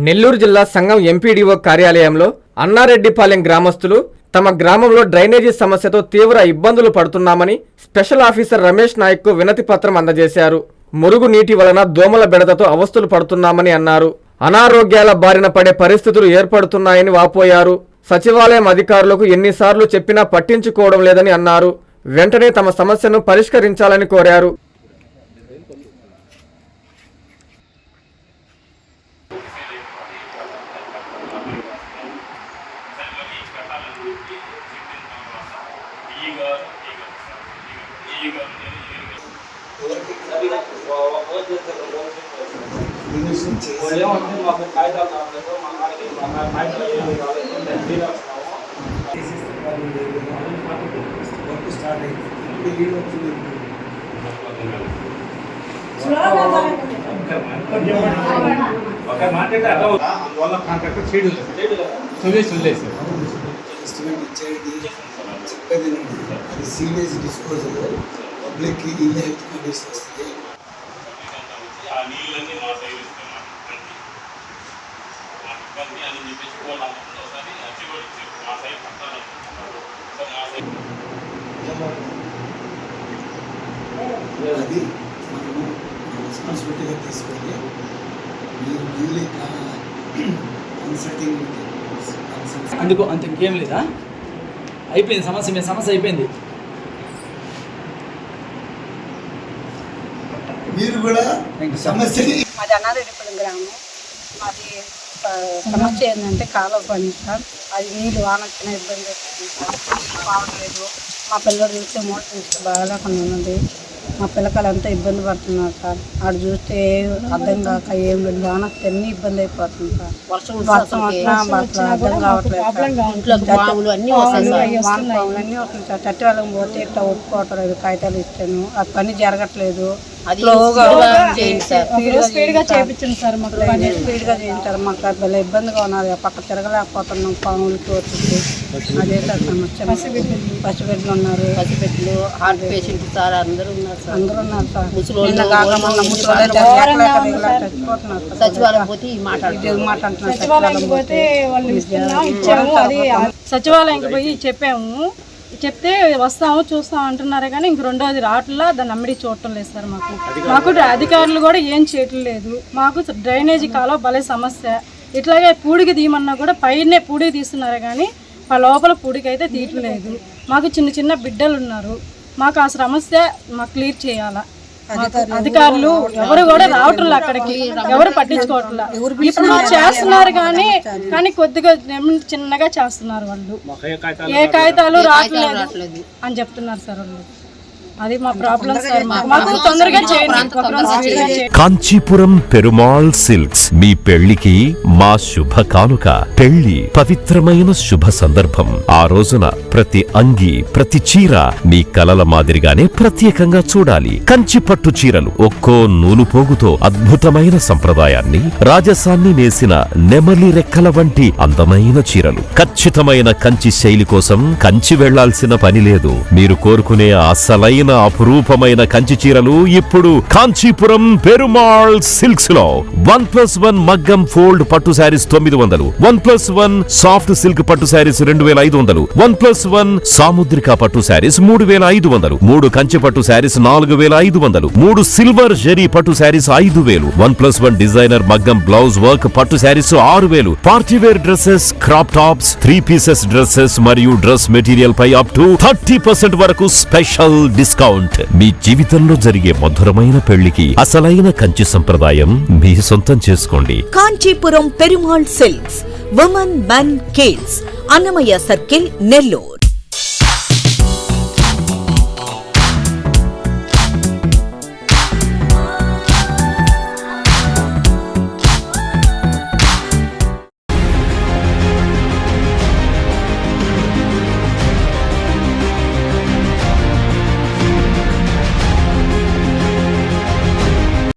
నెల్లూరు జిల్లా సంఘం ఎంపీడీఓ కార్యాలయంలో అన్నారెడ్డిపాలెం గ్రామస్తులు తమ గ్రామంలో డ్రైనేజీ సమస్యతో తీవ్ర ఇబ్బందులు పడుతున్నామని స్పెషల్ ఆఫీసర్ రమేష్ నాయక్కు వినతి పత్రం అందజేశారు. మురుగు నీటి వలన దోమల బెడదతో అవస్థలు పడుతున్నామని అన్నారు. అనారోగ్యాల బారిన పడే పరిస్థితులు ఏర్పడుతున్నాయని వాపోయారు. సచివాలయం అధికారులకు ఎన్నిసార్లు చెప్పినా పట్టించుకోవడం లేదని అన్నారు. వెంటనే తమ సమస్యను పరిష్కరించాలని కోరారు. సీవేజ్ డిస్పోజల్ పబ్లిక్ ఇన్హెల్త్ కండిషన్ వస్తుంది. అది మనము రెస్పాన్సిబిలిటీగా తీసుకొని మీరు డ్యూలీ కన్సల్టింగ్ అందుకు అంత ఇంకేం లేదా? అయిపోయింది సమస్య, మీ సమస్య అయిపోయింది. మీరు కూడా సమస్య. మాది అన్నారెడ్డిపాలెం గ్రామం. మాది సమస్య ఏంటంటే కాలువ పని సార్. అది నీళ్ళు వానొచ్చిన ఇబ్బంది అవుతుంది సార్. బాగలేదు. మా పిల్లలు చూస్తే మోటార్ చూస్తే బాగాలేకుండా ఉన్నది. మా పిల్లకాయలు అంతా ఇబ్బంది పడుతున్నారు సార్. ఆడు చూస్తే అర్థం కాక ఏం లేదు. వానొస్తే అన్ని ఇబ్బంది అయిపోతుంది సార్. వర్షం వచ్చినా అర్థం కావట్లేదు. అన్నీ వస్తుంది సార్. చట్టి వాళ్ళకి పోతే ఇట్లా ఒప్పుకోవటం లేదు. కాగితాలు ఇస్తాను, అది పని జరగట్లేదు. స్పీడ్గా చేయించండి సార్. మాకు స్పీడ్గా చేయించారు. మాకు భలే ఇబ్బందిగా ఉన్నది. పక్క తిరగలేకపోతున్నాం. పాములకి వచ్చింది. అదే సార్ సమస్య. పసిబిడ్డలు ఉన్నారు. పసిబిడ్డలు, హార్ట్ పేషెంట్ సార్ అందరూ ఉన్నారు సార్. అందరూ ఉన్నారు సార్. సచివాలయంకి పోయి చెప్పాము. చెప్తే వస్తాము చూస్తాం అంటున్నారే కానీ ఇంక రెండోది రావట్లా. దాన్ని అమ్మిడి చూడటం లేదు సార్. మాకు అధికారులు కూడా ఏం చేయటం లేదు. మాకు డ్రైనేజీ కాలువ భలే సమస్య. ఇట్లాగే పూడికి తీయమన్నా కూడా పైనే పూడికి తీస్తున్నారు కానీ లోపల పూడికి అయితే తీయట్లేదు. మాకు చిన్న చిన్న బిడ్డలు ఉన్నారు. మాకు ఆ సమస్య మాకు క్లియర్ చేయాలా. అధికారులు ఎవరు కూడా రావట్లేదు, అక్కడికి ఎవరు పట్టించుకోవట్లా. ఇప్పుడు చేస్తున్నారు కానీ కొద్దిగా చిన్నగా చేస్తున్నారు వాళ్ళు. ఏ కాగితాలు రావట్లేదు అని చెప్తున్నారు సార్ వాళ్ళు. అది మా ప్రాబ్లం సార్. మాకు తొందరగా చేయండి. కాంచీపురం పెరుమాళ్ సిల్క్స్ మీ పెళ్లికి మా శుభ కానుక. పెళ్లి పవిత్రమైన శుభ సందర్భం. ఆ రోజున ప్రతి అంగి, ప్రతి చీర మీ కలల మాదిరిగానే ప్రత్యేకంగా చూడాలి. కంచి పట్టు చీరలు ఒక్కో నూలు పోగుతో అద్భుతమైన సంప్రదాయాన్ని, రాజసాన్ని నేసిన నెమలి రెక్కల వంటి అందమైన చీరలు. ఖచ్చితమైన కంచి శైలి కోసం కంచి వెళ్లాల్సిన పని లేదు. మీరు కోరుకునే అసలైన అపురూపమైన కంచి చీరలు ఇప్పుడు కాంచీపురం పెరుమాళ్ సిల్క్స్ లో 1+1 మగ్గం ఫోల్డ్ పట్టు శారీస్ 900, 1+1 సాఫ్ట్ సిల్క్ పట్టు శారీస్ 2500, 1+1 సాముద్రిక పట్టు శారీస్ 3500, 3 కంచి పట్టు శారీస్ 4500, 3 సిల్వర్ జరీ పట్టు శారీస్ 5000, 1+1 డిజైనర్ మగ్గం బ్లౌజ్ వర్క్ పట్టు sarees 6000, party wear dresses, crop tops, 3 pieces dresses మరియు డ్రెస్ మెటీరియల్ పై అప్ టు 30% వరకు స్పెషల్ డిస్కౌంట్. మీ జీవితంలో జరిగే మధురమైన పెళ్లికి అసలైన కంచి సంప్రదాయం మీ సొంతం చేసుకోండి. Kanchipuram Perumal silks, women men kids, Annamayya circle, Nellore.